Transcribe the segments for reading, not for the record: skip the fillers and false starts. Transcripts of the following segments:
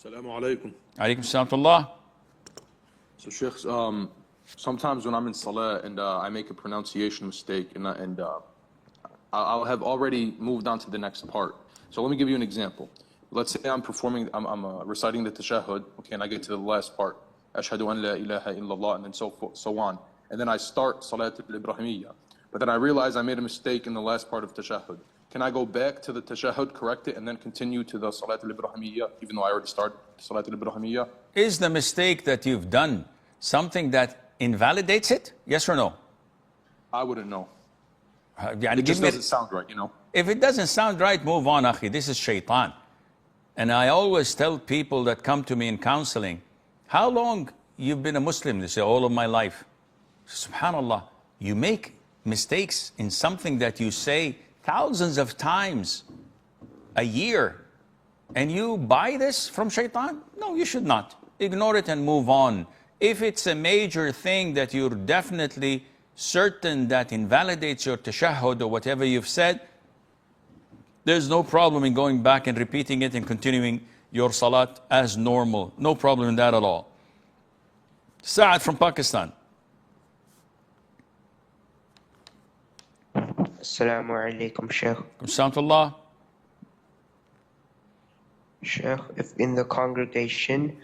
Assalamu alaikum. Alaikum salam. So Sheikh, sometimes when I'm in Salah and I make a pronunciation mistake and I'll have already moved on to the next part. So let me give you an example. Let's say I'm reciting the tashahhud, okay, and I get to the last part, Ashhadu an la ilaha illallah, and then so on. And then I start Salat al-Ibrahimiyya. But then I realize I made a mistake in the last part of tashahhud. Can I go back to the tashahhud, correct it, and then continue to the Salat al-Ibrahimiyya, even though I already started Salat al-Ibrahimiyya? Is the mistake that you've done something that invalidates it? Yes or no? I wouldn't know. It It just doesn't sound right, you know? If it doesn't sound right, move on, akhi. This is Shaitan. And I always tell people that come to me in counseling, how long you've been a Muslim? They say, all of my life. SubhanAllah, you make mistakes in something that you say thousands of times a year, and you buy this from Shaitan? No, you should not. Ignore it and move on. If it's a major thing that you're definitely certain that invalidates your tashahhud or whatever you've said, there's no problem in going back and repeating it and continuing your salat as normal. No problem in that at all. Saad from Pakistan. Assalamu alaikum, Sheikh. Assalamu. Sheikh, if in the congregation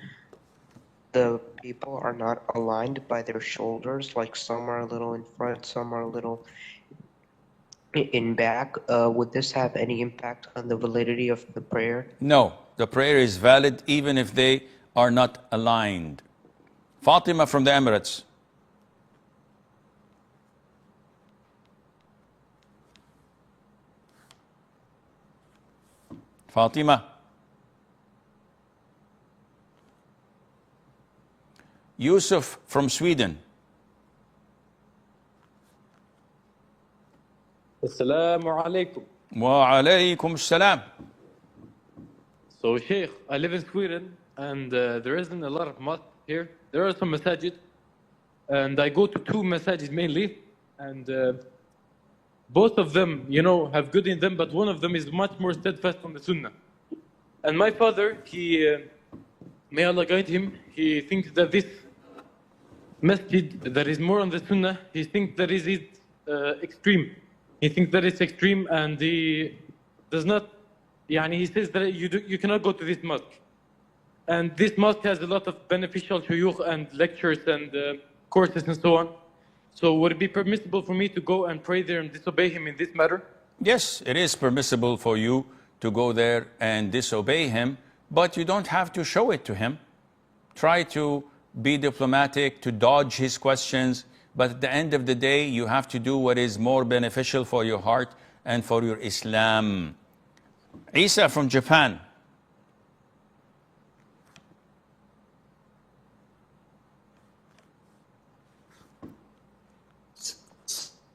the people are not aligned by their shoulders, like some are a little in front, some are a little in back, would this have any impact on the validity of the prayer? No, the prayer is valid even if they are not aligned. Fatima from the Emirates. Fatima. Yusuf from Sweden. Assalamu alaikum. Wa alaykum salam. So Sheikh, I live in Sweden and there isn't a lot of mosques here. There are some masajid and I go to two masajid mainly, and both of them, you know, have good in them, but one of them is much more steadfast on the Sunnah. And my father, may Allah guide him, he thinks that this masjid that is more on the Sunnah, he thinks that is extreme. He thinks that it's extreme, and he does not, he says that you cannot go to this mosque. And this mosque has a lot of beneficial shuyukh and lectures and courses and so on. So would it be permissible for me to go and pray there and disobey him in this matter? Yes, it is permissible for you to go there and disobey him, but you don't have to show it to him. Try to be diplomatic, to dodge his questions, but at the end of the day, you have to do what is more beneficial for your heart and for your Islam. Isa from Japan.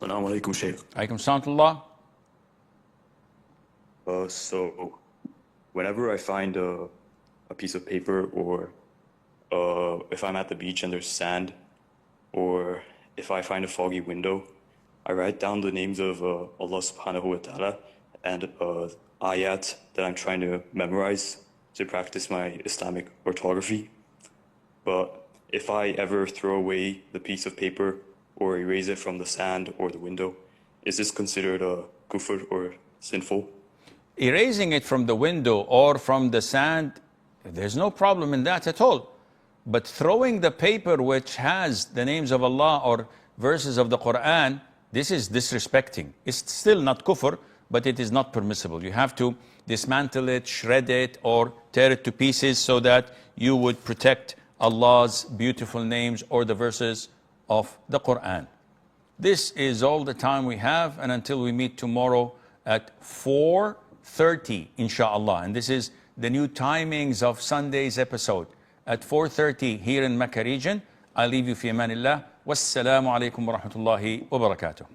Assalamu alaikum, Sheikh. Alaikum salam. So, whenever I find a piece of paper, or if I'm at the beach and there's sand, or if I find a foggy window, I write down the names of Allah subhanahu wa ta'ala and ayat that I'm trying to memorize to practice my Islamic orthography. But if I ever throw away the piece of paper or erase it from the sand or the window, is this considered a kufr or sinful? Erasing it from the window or from the sand, there's no problem in that at all. But throwing the paper which has the names of Allah or verses of the Quran, this is disrespecting. It's still not kufr, but it is not permissible. You have to dismantle it, shred it, or tear it to pieces so that you would protect Allah's beautiful names or the verses of the Quran. This is all the time we have, and until we meet tomorrow at 4:30, inshallah. And this is the new timings of Sunday's episode. At 4:30 here in Mecca region. I leave you fi amanillah. Wassalamu alaikum wa rahmatullahi wa barakatuh.